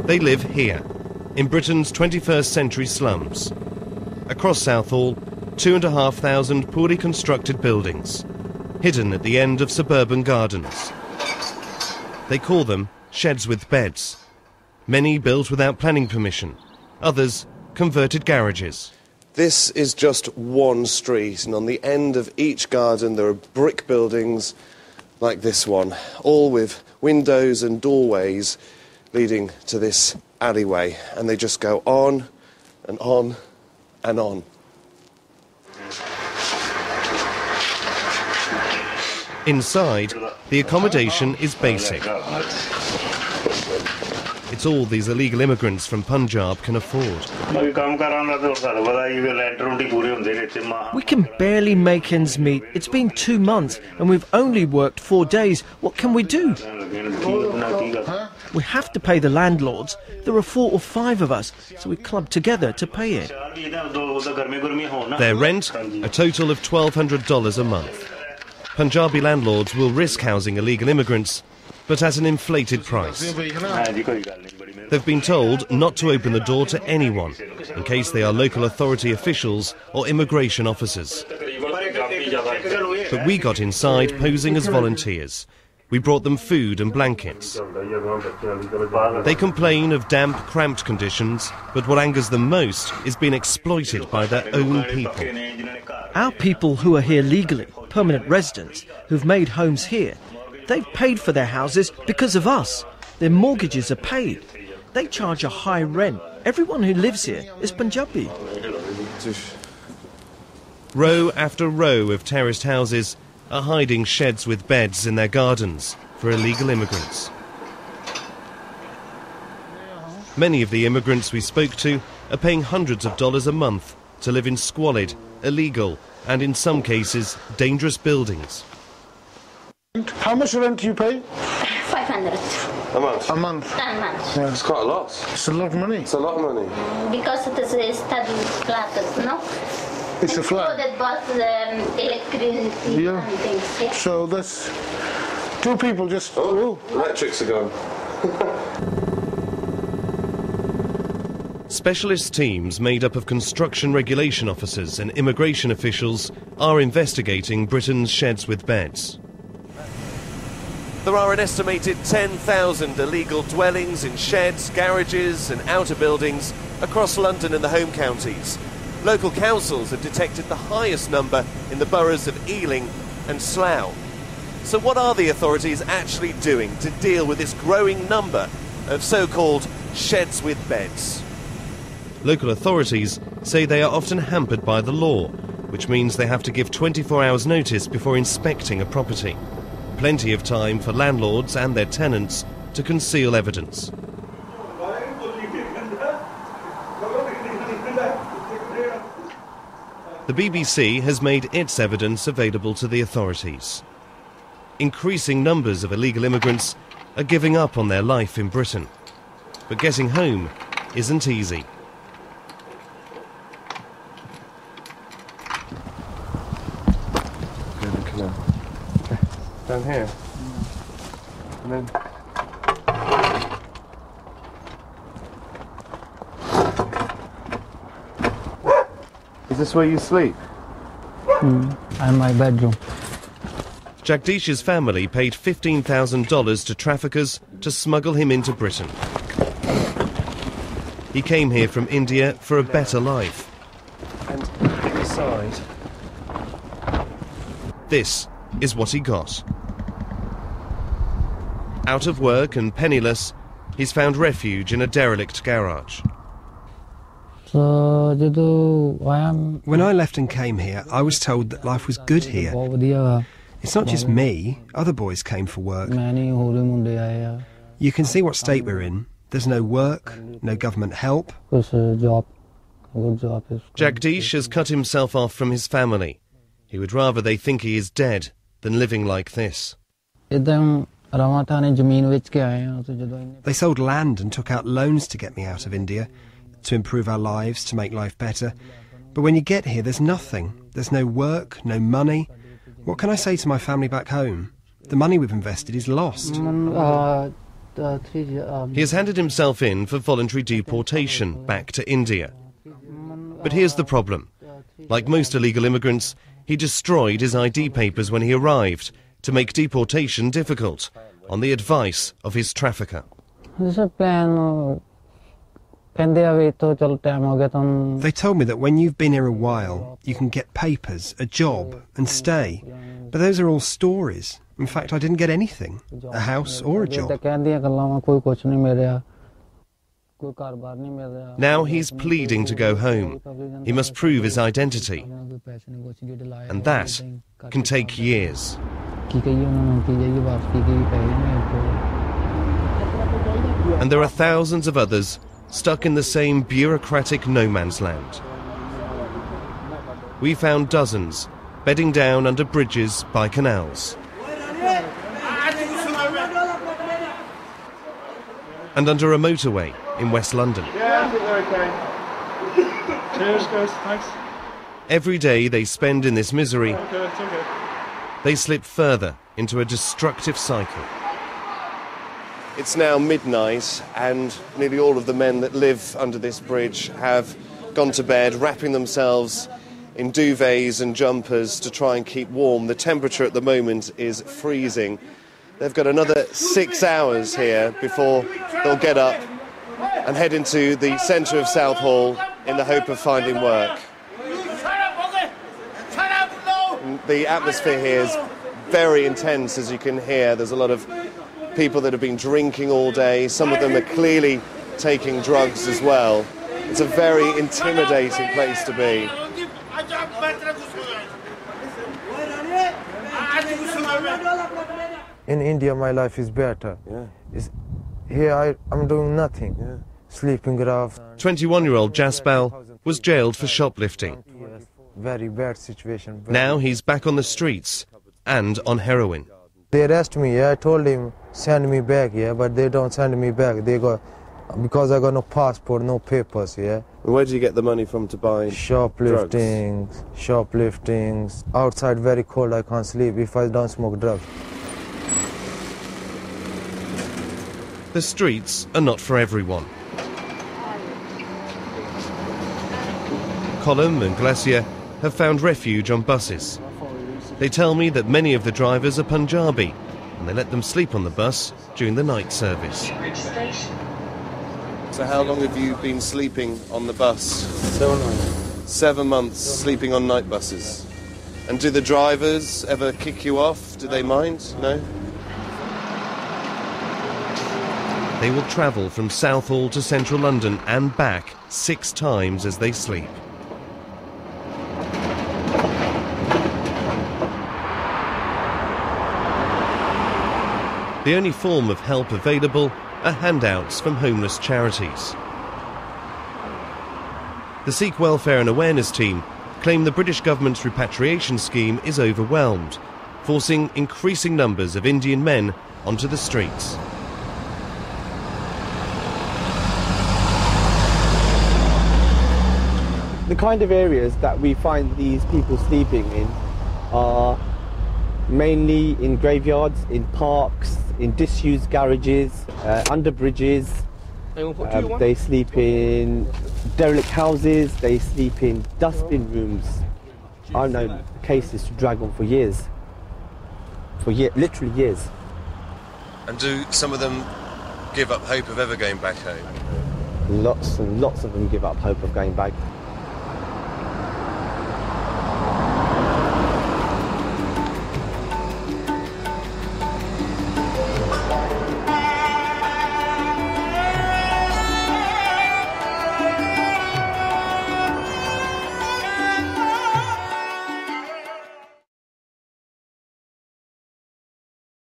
They live here, in Britain's 21st century slums. Across Southall, 2,500 poorly constructed buildings, hidden at the end of suburban gardens. They call them sheds with beds. Many built without planning permission, others converted garages. This is just one street, and on the end of each garden there are brick buildings like this one, all with windows and doorways leading to this alleyway, and they just go on and on and on. Inside, the accommodation is basic. It's all these illegal immigrants from Punjab can afford. We can barely make ends meet. It's been 2 months and we've only worked 4 days. What can we do? We have to pay the landlords. There are 4 or 5 of us, so we club together to pay it. Their rent, a total of $1,200 a month. Punjabi landlords will risk housing illegal immigrants, but at an inflated price. They've been told not to open the door to anyone, in case they are local authority officials or immigration officers. But we got inside posing as volunteers. We brought them food and blankets. They complain of damp, cramped conditions, but what angers them most is being exploited by their own people. Our people who are here legally, permanent residents, who've made homes here, they've paid for their houses because of us. Their mortgages are paid. They charge a high rent. Everyone who lives here is Punjabi. Row after row of terraced houses are hiding sheds with beds in their gardens for illegal immigrants. Many of the immigrants we spoke to are paying hundreds of dollars a month to live in squalid, illegal, and in some cases, dangerous buildings. How much rent do you pay? 500. A month? A month. A month. Yeah. It's quite a lot. It's a lot of money. It's a lot of money. Because it is a study flat, no? It's a flat. That bought the electricity and things, yeah? So that's 2 people just... Oh, electrics are gone. Specialist teams made up of construction regulation officers and immigration officials are investigating Britain's sheds with beds. There are an estimated 10,000 illegal dwellings in sheds, garages and outer buildings across London and the home counties. Local councils have detected the highest number in the boroughs of Ealing and Slough. So what are the authorities actually doing to deal with this growing number of so-called sheds with beds? Local authorities say they are often hampered by the law, which means they have to give 24 hours notice before inspecting a property. Plenty of time for landlords and their tenants to conceal evidence. The BBC has made its evidence available to the authorities. Increasing numbers of illegal immigrants are giving up on their life in Britain. But getting home isn't easy. Down here. And then... Is this where you sleep? And my bedroom. Jagdish's family paid $15,000 to traffickers to smuggle him into Britain. He came here from India for a better life. And inside, this is what he got. Out of work and penniless, he's found refuge in a derelict garage. When I left and came here, I was told that life was good here. It's not just me, other boys came for work. You can see what state we're in. There's no work, no government help. Jagdish has cut himself off from his family. He would rather they think he is dead than living like this. They sold land and took out loans to get me out of India, to improve our lives, to make life better. But when you get here, there's nothing. There's no work, no money. What can I say to my family back home? The money we've invested is lost. He has handed himself in for voluntary deportation back to India. But here's the problem. Like most illegal immigrants, he destroyed his ID papers when he arrived to make deportation difficult, on the advice of his trafficker. They told me that when you've been here a while, you can get papers, a job, and stay. But those are all stories. In fact, I didn't get anything, a house or a job. Now he's pleading to go home. He must prove his identity. And that can take years. And there are thousands of others stuck in the same bureaucratic no man's land. We found dozens bedding down under bridges by canals. And under a motorway in West London. Yeah, I think they're okay. Cheers, guys. Thanks. Every day they spend in this misery, Okay, it's okay. they slip further into a destructive cycle. It's now midnight, and nearly all of the men that live under this bridge have gone to bed, wrapping themselves in duvets and jumpers to try and keep warm. The temperature at the moment is freezing. They've got another 6 hours here before they'll get up and head into the centre of Southall in the hope of finding work. And the atmosphere here is very intense, as you can hear. There's a lot of people that have been drinking all day. Some of them are clearly taking drugs as well. It's a very intimidating place to be. In India, my life is better. Here, I'm doing nothing. Sleeping rough. 21-year-old Jaspal was jailed for shoplifting. Very bad situation. Now he's back on the streets and on heroin. They arrest me. I told him send me back. But they don't send me back. They go because I got no passport, no papers. Where do you get the money from to buy shoplifting? Outside very cold. I can't sleep if I don't smoke drugs. The streets are not for everyone. Colum and Glacier have found refuge on buses. They tell me that many of the drivers are Punjabi, and they let them sleep on the bus during the night service. So how long have you been sleeping on the bus? 7 months. 7 months sleeping on night buses. And do the drivers ever kick you off? Do they mind? No? They will travel from Southall to central London and back 6 times as they sleep. The only form of help available are handouts from homeless charities. The Sikh Welfare and Awareness Team claim the British government's repatriation scheme is overwhelmed, forcing increasing numbers of Indian men onto the streets. The kind of areas that we find these people sleeping in are mainly in graveyards, in parks, in disused garages, under bridges. They sleep in derelict houses, they sleep in dustbin rooms. I've known cases to drag on for years. Literally years. And do some of them give up hope of ever going back home? Lots and lots of them give up hope of going back.